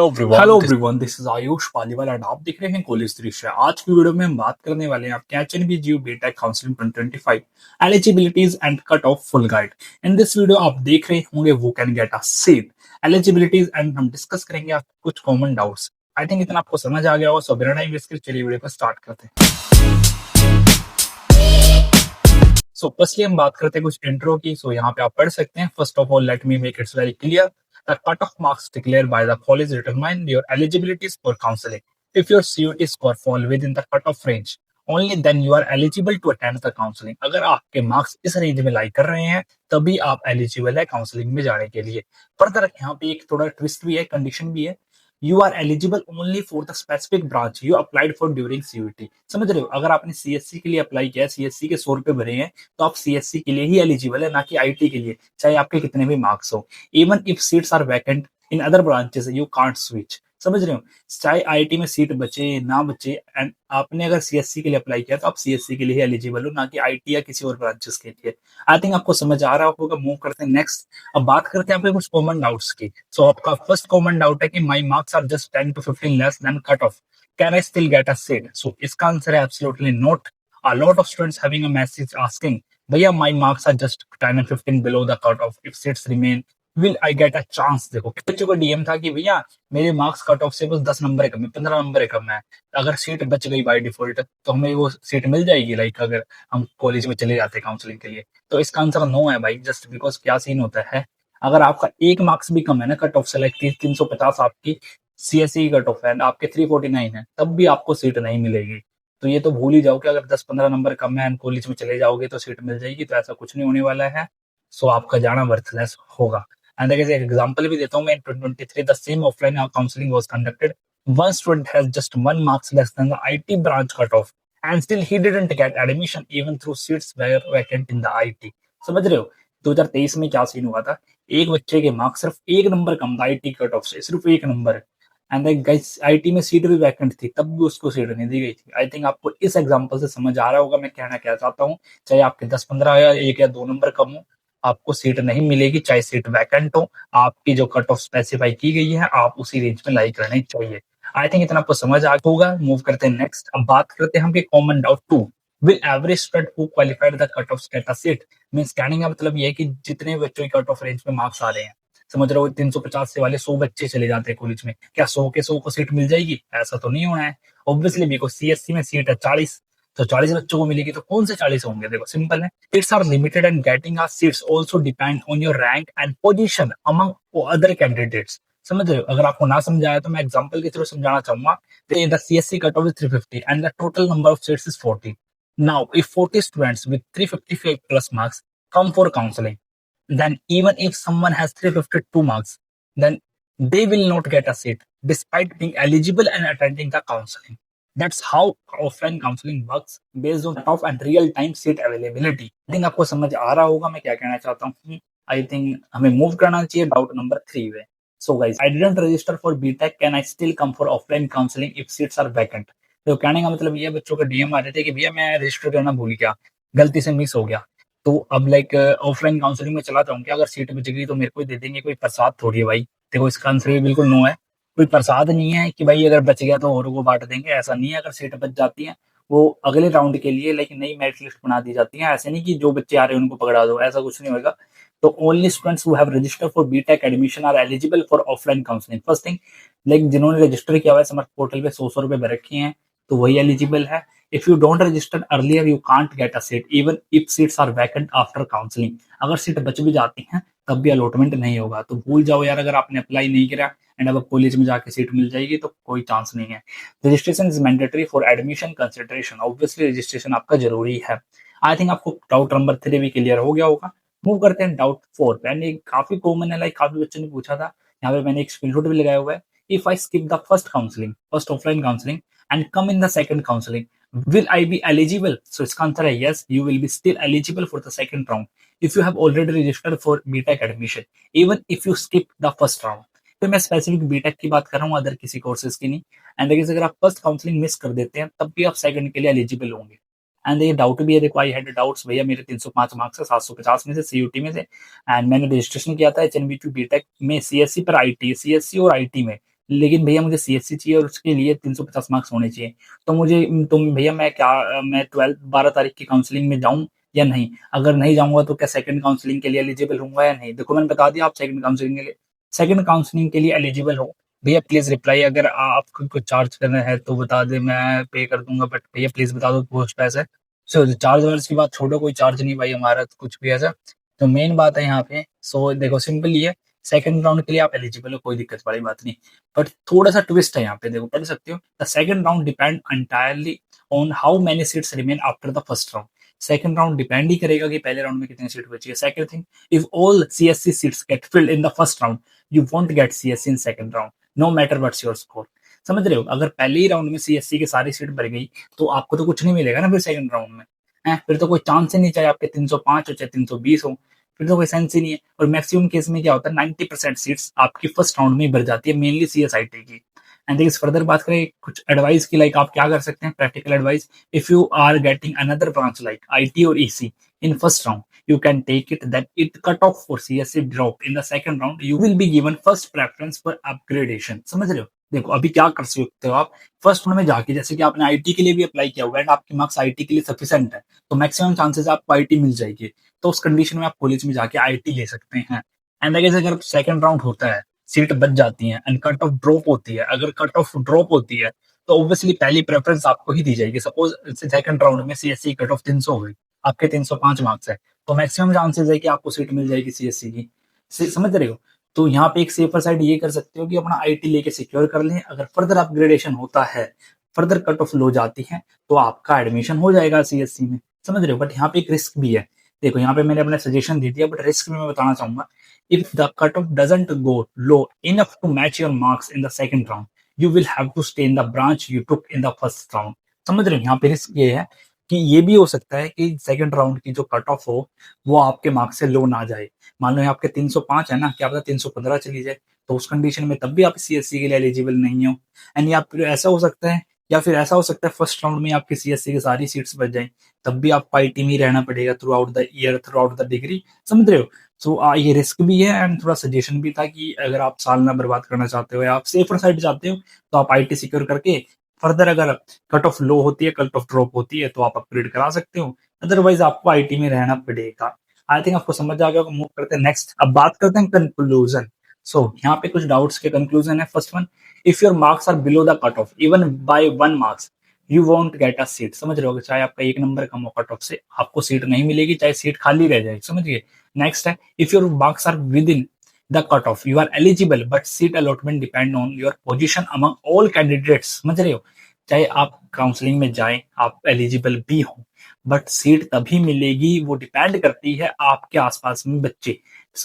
Hello everyone, this is Ayush Paliwal and आप देख रहे हैं कॉलेज दृश्य। आज की वीडियो में हम बात करने वाले हैं आपके HNB GU BTech counselling 2025 eligibilities and cut off full guide. In this video आप देख रहे होंगे वो can get a seat, eligibilities and हम डिस्कस करेंगे आप कुछ कॉमन डाउट्स। आई थिंक इतना आपको समझ आ गया होगा। सो बिना टाइम वेस्ट करे चलिए वीडियो को स्टार्ट करते हैं। सो फर्स्टली हम बात करते हैं कुछ इंट्रो की। सो यहाँ पे आप पढ़ सकते हैं। First of all let me make it's very clear the cutoff marks declared by the college determine your eligibilities for counseling. If your CUT score fall within the cutoff range, only then you are eligible to attend the counseling. अगर आपके marks इस range में लाई कर रहे हैं तभी आप eligible है काउंसलिंग में जाने के लिए। फर्दर यहाँ पे एक थोड़ा ट्विस्ट भी है, कंडीशन भी है। You are eligible only for the specific branch you applied for during CUT. समझ रहे हो? अगर आपने CSC के लिए अप्लाई किया है, CSC के 100 रुपए भरे हैं, तो आप CSC के लिए ही एलिजिबल है, ना कि IT के लिए, चाहे आपके कितने भी मार्क्स हो। Even if seats are vacant in other branches, you can't switch. समझ रहे हो? चाहे IT में सीट बचे ना बचे, एंड आपने अगर CSC के लिए अप्लाई किया तो आप CSC के लिए ही एलिजिबल हो, ना कि IT या किसी और ब्रांचेस के लिए। आई थिंक आपको समझ आ रहा होगा। मूव करते हैं नेक्स्ट। अब बात करते हैं आपके कुछ कॉमन डाउट्स की। सो आपका फर्स्ट कॉमन डाउट है कि my marks are just 10 to 15 less than cut off, can I still get a seat? So इसका आंसर है absolutely not. A lot of students having a message asking, भैया my marks are just 10 and 15 below the cut off, if seats remain will I get a chance? देखो बच्चों का DM था कि भैया मेरे मार्क्स कट ऑफ से बस 10 नंबर कम है, 15 नंबर कम है, अगर सीट बच गई बाय डिफॉल्ट तो हमें वो सीट मिल जाएगी, लाइक अगर हम कॉलेज में चले जाते हैं काउंसलिंग के लिए। तो इसका आंसर नो है भाई। जस्ट बिकॉज क्या सीन होता है, अगर आपका एक मार्क्स भी कम है ना कट ऑफ से, लाइक 350 आपकी सीएससी कट ऑफ है, आपके 349 है, तब भी आपको सीट नहीं मिलेगी। तो ये तो भूल ही जाओ कि अगर 10-15 नंबर कम है एंड कॉलेज में चले जाओगे तो सीट मिल जाएगी, तो ऐसा कुछ नहीं होने वाला है। सो आपका जाना वर्थलेस होगा। एंड एक एग्जांपल भी देता हूँ मैं। इन 2023 the same offline counselling was conducted. One student has just 1 marks less than the IT branch cutoff, and still he didn't get admission even though seats were vacant in the IT. समझ रहे हो? 2023 में क्या scene हुआ था? एक बच्चे के मार्क्स सिर्फ 1 नंबर कम था IT कट ऑफ से, सिर्फ 1 नंबर। एंड गाइस IT में सीट भी वैकेंट थी, तब भी उसको सीट नहीं दी गई थी। आई थिंक आपको इस एग्जांपल से समझ आ रहा होगा मैं कहना क्या चाहता हूँ। चाहे आपके 10-15 या 1 या 2 नंबर कम हो, आपको सीट नहीं मिलेगी, चाहे सीट वैकेंट हो। आपकी जो कट ऑफ स्पेसिफाई की गई है, आप उसी रेंज में लाई करनी चाहिए। आई थिंक इतना आपको समझ आ होगा। मूव करते हैं नेक्स्ट। अब बात करते हैं हम common doubt 2। Will average student who qualified the cut of gate a seat? Means कहने का मतलब ये है कि जितने बच्चों की कट ऑफ रेंज में मार्क्स आ रहे हैं, समझ रहे हो, 350 से वाले 100 बच्चे चले जाते हैं कॉलेज में, क्या 100 के 100 को सीट मिल जाएगी? ऐसा तो नहीं होना है ऑब्वियसली, बिकॉज सीएससी में सीट है 40, तो 40 बच्चों को मिलेगी, तो कौन से 40 होंगे? देखो सिंपल है। Seats are limited and getting our seats also depend on your rank and position among other candidates. समझ रहे हो? अगर आपको ना समझाया तो मैं एग्जांपल के थ्रू समझाना चाहूंगा। The CSC cut off is 350 and the total number of seats is 40। Now if 40 students with 355 plus marks come for counseling, then even if someone has 352 marks, then they will not get a seat despite being eligible and attending the counseling. That's how offline counseling works based on tough and real time seat availability. I think आपको समझ आ रहा होगा मैं क्या कहना चाहता हूँ। I think हमें मूव करना चाहिए डाउट नंबर 3 पे। So guys, I didn't register for BTech, can I still come for offline counseling if seats are vacant? तो कहने का मतलब ये बच्चों का डीएम आ रहे थे कि भैया मैं रजिस्टर करना भूल गया, गलती से मिस हो गया, तो अब लाइक ऑफलाइन काउंसलिंग में चला जाऊँ क्या? अगर सीट बच गई तो मेरे को ही दे देंगे, कोई प्रसाद थोड़ी है भाई। देखो इसका आंसर भी बिल्कुल नो है। कोई प्रसाद नहीं है कि भाई अगर बच गया तो औरों को बांट देंगे, ऐसा नहीं है। अगर सीट बच जाती है वो अगले राउंड के लिए लाइक नई मेरिट लिस्ट बना दी जाती है। ऐसे नहीं कि जो बच्चे आ रहे हैं उनको पकड़ा दो, ऐसा कुछ नहीं होगा। तो only students who have registered for BTech admission are eligible for offline counselling. First thing, like जिन्होंने रजिस्टर किया हुआ है समर्थ पोर्टल पे 100 रुपए भर रखे हैं, तो वही एलिजिबल है। If you don't register earlier, you can't get a seat, even if seats are vacant after counseling. अगर सीट बच भी जाती हैं तब भी अलॉटमेंट नहीं होगा। तो भूल जाओ यार, अगर आपने अप्लाई नहीं करा एंड अब कॉलेज में जाके सीट मिल जाएगी तो कोई चांस नहीं है। Registration is mandatory for admission consideration. Obviously registration आपका जरूरी है। आई थिंक आपको डाउट नंबर 3 भी क्लियर हो गया होगा। मूव करते हैं डाउट 4 पे। एंड ये काफी कॉमन है, लाइक काफी बच्चों ने पूछा था। यहाँ पे मैंने एक स्क्रीनशॉट भी लगाया हुआ है। If I skip the first counselling, first offline counselling and come in the second counselling, will I be eligible? So इसका आंसर है yes, you will be still eligible for the second round if you have already registered for BTech admission, even if you skip the first round. तो मैं specific BTech की बात कर रहा हूँ, other किसी कोर्सेज की नहीं। एंड देखिए अगर आप फर्स्ट काउंसलिंग मिस कर देते हैं तब भी आप सेकंड के लिए एलिजिबल होंगे। एंड ये डाउट भी है, देखो आई हैड डाउट्स, भैया मेरे 305 मार्क्स है 750 में से सीयूटी में से, एंड मैंने रजिस्ट्रेशन किया था एचएनबी टू बीटेक में सीएससी पर आईटी, सीएससी और आईटी में लेकिन भैया मुझे सीएससी चाहिए और उसके लिए 350 मार्क्स होने चाहिए। तो मुझे तो भैया मैं क्या मैं 12th 12 तारीख की काउंसलिंग में जाऊँ या नहीं? अगर नहीं जाऊँगा तो क्या सेकंड काउंसलिंग के लिए एलिजिबल होऊँगा या नहीं? देखो मैंने बता दिया आप सेकंड काउंसलिंग के लिए एलिजिबल हो। भैया प्लीज़ रिप्लाई अगर आपको कुछ चार्ज करना है तो बता दें, मैं पे कर दूँगा, बट भैया प्लीज़ बता दो पोस्ट पैसे। सो चार्ज वार्ज की बात छोड़ो, कोई चार्ज नहीं भाई हमारा तो कुछ भी ऐसा। तो मेन बात है यहाँ पे, सो देखो सिंपल ये है, सेकंड राउंड के लिए आप एलिजिबल हो, कोई दिक्कत वाली बात नहीं। बट थोड़ा-सा ट्विस्ट है यहाँ पे, देखो पढ़ सकते हो। The second round depend entirely on how many seats remain after the first round. Second round depend ही करेगा कि पहले राउंड में कितनी सीट बची है। Second thing, if all CSC seats get filled in the first round, you won't get CSC in second round, no matter what's your score. समझ रहे हो? अगर पहले ही राउंड में सीएससी की सारी सीट भर गई, तो आपको तो कुछ नहीं मिलेगा ना फिर सेकंड राउंड में। हैं? फिर तो कोई चांस ही नहीं, चाहे आपके 305 हो चाहे 320 हो, फिर तो कोई सेंस ही नहीं है। और मैक्सिमम केस में क्या होता है, 90% सीट्स आपकी फर्स्ट राउंड में ही भर जाती है, मेनली सीएसआईटी की। एंड देखिए फर्दर बात करें कुछ एडवाइस की, लाइक आप क्या कर सकते हैं, practical advice. If you are getting another branch like IT और EC in first round, you can take it that it cut off for CSC drop in the second round, you will be given first preference for upgradation। समझ रहे हो? देखो अभी क्या कर सकते हो आप, फर्स्ट राउंड में जाके, जैसे कि आपने आईटी के लिए भी अप्लाई किया हुआ है एंड आपके मार्क्स आईटी के लिए सफिशिएंट है, तो मैक्सिमम चांसेस आपको आईटी मिल जाएगी। तो उस कंडीशन में आप कॉलेज में जाके आईटी ले सकते हैं। एंड अगर सेकंड राउंड होता है, सीट बच जाती है एंड कट ऑफ ड्रॉप होती है, अगर कट ऑफ ड्रॉप होती है तो ऑब्वियसली पहली प्रेफरेंस आपको ही दी जाएगी। सपोज सेकंड राउंड में सीएससी कट ऑफ 300 हो गई, आपके 305 मार्क्स है, तो मैक्सिमम चांसेस है कि आपको सीट मिल जाएगी सीएससी की। समझ रहे हो? तो यहाँ पे एक सेफर साइड ये कर सकते हो कि अपना आईटी लेके सिक्योर कर लें। अगर फर्दर अपग्रेडेशन होता है, फर्दर कट ऑफ लो जाती है, तो आपका एडमिशन हो जाएगा सीएससी में। समझ रहे हो? बट यहाँ पे एक रिस्क भी है। देखो यहाँ पे मैंने अपना सजेशन दे दिया, बट रिस्क में मैं बताना चाहूंगा। If the cut off doesn't go low enough to match your marks in the second round, you will have to stay in the branch you took in the first round. समझ रहे हो? यहाँ पे risk ये है कि ये भी हो सकता है कि सेकंड राउंड की जो कट ऑफ हो वो आपके मार्क्स से लो ना जाए। मान लो आपके 305 है ना, क्या पता 315 चली जाए, तो उस कंडीशन में तब भी आप सीएससी के लिए एलिजिबल नहीं हो। एंड या फिर ऐसा हो सकता है, फर्स्ट राउंड में आपकी सीएससी की सारी सीट्स बच जाएं, तब भी आपको आईटी में ही रहना पड़ेगा through out the year, through out the degree. समझ रहे हो? सो ये रिस्क भी है एंड थोड़ा सजेशन भी था कि अगर आप साल ना बर्बाद करना चाहते हो या आप सेफर साइड चाहते हो, तो आप आईटी सिक्योर करके फर्दर अगर कट ऑफ लो होती है, कट ऑफ ड्रॉप होती है, तो आप अपग्रेड करा सकते हो। अदरवाइज आपको आईटी में रहना पड़ेगा। आई थिंक आपको समझ आ गया होगा। मूव करते हैं नेक्स्ट, अब बात करते हैं कंक्लूजन। सो यहाँ पे कुछ डाउट्स के कंक्लूजन है। First one, if your marks are below the cut off even by 1 marks, you won't get a seat. समझ रहे हो? चाहे आपका 1 नंबर कम हो कट ऑफ से, आपको सीट नहीं मिलेगी, चाहे सीट खाली रह जाए। समझिए? नेक्स्ट है, if your marks are within the cutoff, you are eligible but seat allotment depend on your position among all candidates। समझ रहे हो? चाहे आप काउंसलिंग में जाएं, आप एलिजिबल भी हो, बट सीट तभी मिलेगी, वो डिपेंड करती है आपके आसपास में बच्चे,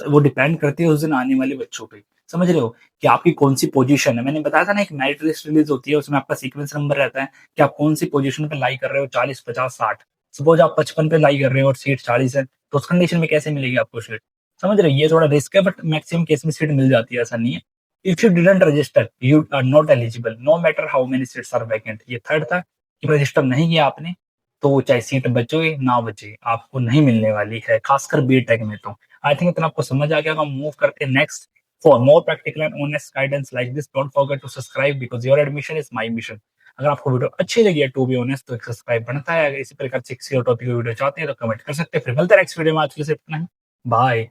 वो डिपेंड करती है उस दिन आने वाले बच्चों पे। समझ रहे हो कि आपकी कौन सी पोजीशन है? मैंने बताया था ना, एक मेरिट लिस्ट रिलीज होती है, उसमें आपका सीक्वेंस नंबर रहता है कि आप कौन सी पोजीशन पे लाई कर रहे हो, 40, 50, 60। सपोज आप 55 पे लाई कर रहे हो और सीट 40 है, तो उस कंडीशन में कैसे मिलेगी आपको सीट? समझ रहे हो? ये थोड़ा रिस्क है, बट मैक्सिमम केस में सीट मिल जाती है, ऐसा नहीं है। If you didn't register, you are not eligible no matter how many seats are vacant. ये थर्ड था कि रजिस्टर नहीं किया आपने, तो चाहे सीट बचे ना बचे, आपको नहीं मिलने वाली है, खासकर बीटेक में तो। आई थिंक इतना आपको समझ आ गया होगा। मूव करते हैं next. For more practical and honest guidance like this, don't forget to subscribe because your admission is my mission. अगर आपको वीडियो अच्छी लगी है, टू बी ऑनेस्ट, तो एक सब्सक्राइब बनता है। अगर इसी प्रकार से किसी और टॉपिक की वीडियो चाहते हैं तो कमेंट कर सकते हैं। फिर मिलते हैं नेक्स्ट वीडियो में। आज के लिए सिर्फ इतना ही। बाय।